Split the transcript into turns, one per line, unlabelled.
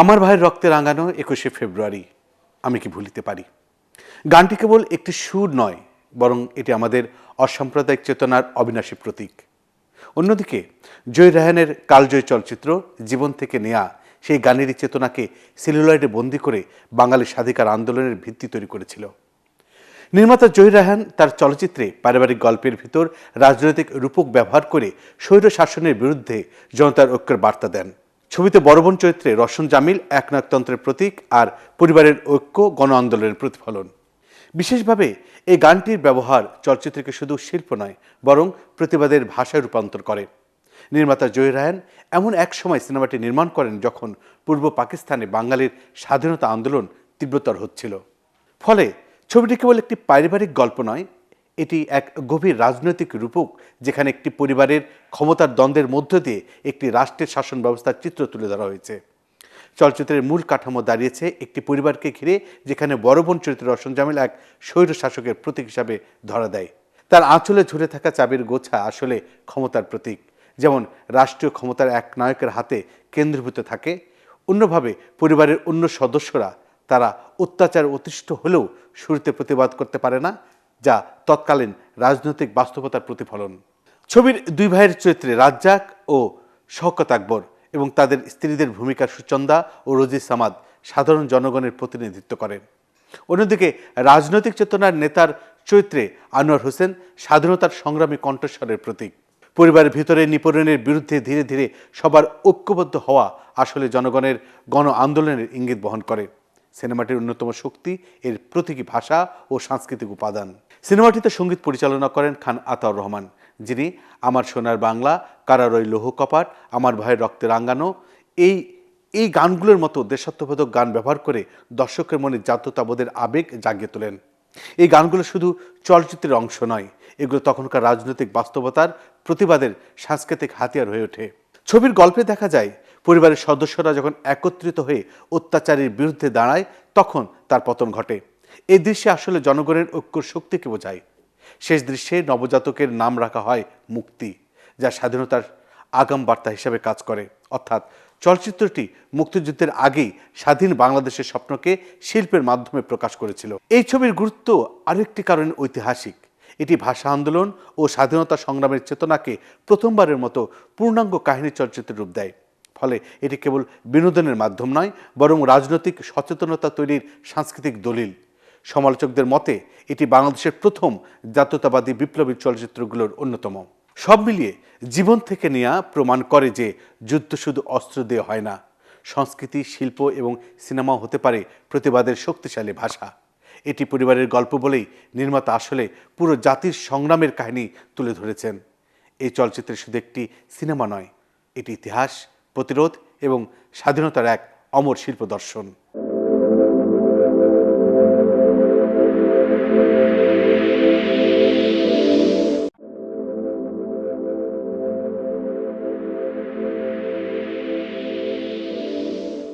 আমার ভাইয়ের রক্তে রাঙানো ২১শে ফেব্রুয়ারি আমি কি ভুলিতে পারি। গানটি কেবল একটি সুর নয়, বরং এটি আমাদের অসাম্প্রদায়িক চেতনার অবিনাশী প্রতীক। অন্যদিকে জয় রায়হানের কালজয়ী চলচ্চিত্র জীবন থেকে নেয়া সেই গানেরই চেতনাকে সেলুলয়েডে বন্দী করে বাঙালি স্বাধিকার আন্দোলনের ভিত্তি তৈরি করেছিল। নির্মাতা জয় রায়হান তার চলচ্চিত্রে পারিবারিক গল্পের ভিতর রাজনৈতিক রূপক ব্যবহার করে স্বৈর শাসনের বিরুদ্ধে জনতার ঐক্যের বার্তা দেন। ছবিতে বড় বোন চরিত্রে রওশন জামিল একনায়কতন্ত্রের প্রতীক, আর পরিবারের ঐক্য গণ আন্দোলনের প্রতিফলন। বিশেষভাবে এই গানটির ব্যবহার চলচ্চিত্রকে শুধু শিল্প নয়, বরং প্রতিবাদের ভাষায় রূপান্তর করে। নির্মাতা জয় রায়হান এমন এক সময় সিনেমাটি নির্মাণ করেন যখন পূর্ব পাকিস্তানে বাঙালির স্বাধীনতা আন্দোলন তীব্রতর হচ্ছিল। ফলে ছবিটি কেবল একটি পারিবারিক গল্প নয়, এটি এক গভীর রাজনৈতিক রূপক, যেখানে একটি পরিবারের ক্ষমতার দ্বন্দ্বের মধ্য দিয়ে একটি রাষ্ট্রের শাসন ব্যবস্থার চিত্র তুলে ধরা হয়েছে। চলচ্চিত্রের মূল কাঠামো দাঁড়িয়েছে একটি পরিবারকে ঘিরে, যেখানে বড় বোন চরিত্রে রওশন জামিল এক স্বৈর শাসকের প্রতীক হিসাবে ধরা দেয়। তার আঁচলে ঝুলে থাকা চাবির গোছা আসলে ক্ষমতার প্রতীক। যেমন রাষ্ট্রীয় ক্ষমতার এক নায়কের হাতে কেন্দ্রীভূত থাকে, অন্যভাবে পরিবারের অন্য সদস্যরা তারা অত্যাচার অতিষ্ঠ হলেও শুরুতে প্রতিবাদ করতে পারে না, যা তৎকালীন রাজনৈতিক বাস্তবতার প্রতিফলন। ছবির দুই ভাইয়ের চরিত্রে রাজ্জাক ও শওকত আকবর এবং তাদের স্ত্রীদের ভূমিকা সুচন্দা ও রোজি সামাদ সাধারণ জনগণের প্রতিনিধিত্ব করেন। অন্যদিকে রাজনৈতিক চেতনার নেতার চরিত্রে আনোয়ার হোসেন স্বাধীনতার সংগ্রামী কণ্ঠস্বরের প্রতীক। পরিবারের ভিতরে নিপীড়নের বিরুদ্ধে ধীরে ধীরে সবার ঐক্যবদ্ধ হওয়া আসলে জনগণের গণ আন্দোলনের ইঙ্গিত বহন করে। সিনেমাটির অন্যতম শক্তি এর প্রতীকী ভাষা ও সাংস্কৃতিক উপাদান। সিনেমাটিতে সঙ্গীত পরিচালনা করেন খান আতাউর রহমান, যিনি আমার সোনার বাংলা, কারারই লৌহ কপাট, আমার ভাইয়ের রক্তে রাঙানো এই গানগুলোর মতো দেশাত্মবোধক গান ব্যবহার করে দর্শকের মনে জাতীয়তাবোধের আবেগ জাগিয়ে তোলেন। এই গানগুলো শুধু চলচ্চিত্রের অংশ নয়, এগুলো তখনকার রাজনৈতিক বাস্তবতার প্রতিবাদের সাংস্কৃতিক হাতিয়ার হয়ে ওঠে। ছবির গল্পে দেখা যায় পরিবারের সদস্যরা যখন একত্রিত হয়ে অত্যাচারের বিরুদ্ধে দাঁড়ায়, তখন তার পতন ঘটে। এই দৃশ্যে আসলে জনগণের ঐক্যর শক্তিকে বোঝায়। শেষ দৃশ্যে নবজাতকের নাম রাখা হয় মুক্তি, যা স্বাধীনতার আগাম বার্তা হিসেবে কাজ করে। অর্থাৎ চলচ্চিত্রটি মুক্তিযুদ্ধের আগেই স্বাধীন বাংলাদেশের স্বপ্নকে শিল্পের মাধ্যমে প্রকাশ করেছিল। এই ছবির গুরুত্ব আরেকটি কারণে ঐতিহাসিক। এটি ভাষা আন্দোলন ও স্বাধীনতা সংগ্রামের চেতনাকে প্রথমবারের মতো পূর্ণাঙ্গ কাহিনী চলচ্চিত্রে রূপ দেয়। ফলে এটি কেবল বিনোদনের মাধ্যম নয়, বরং রাজনৈতিক সচেতনতা তৈরির সাংস্কৃতিক দলিল। সমালোচকদের মতে এটি বাংলাদেশের প্রথম জাতীয়তাবাদী বিপ্লবী চলচ্চিত্রগুলোর অন্যতম। সব মিলিয়ে জীবন থেকে নেয়া প্রমাণ করে যে যুদ্ধ শুধু অস্ত্র দিয়ে হয় না, সংস্কৃতি, শিল্প এবং সিনেমাও হতে পারে প্রতিবাদের শক্তিশালী ভাষা। এটি পরিবারের গল্প বলেই নির্মাতা আসলে পুরো জাতির সংগ্রামের কাহিনী তুলে ধরেছেন। এই চলচ্চিত্র শুধু একটি সিনেমা নয়, এটি ইতিহাস, প্রতিরোধ এবং স্বাধীনতার এক অমর শিল্প দর্শন।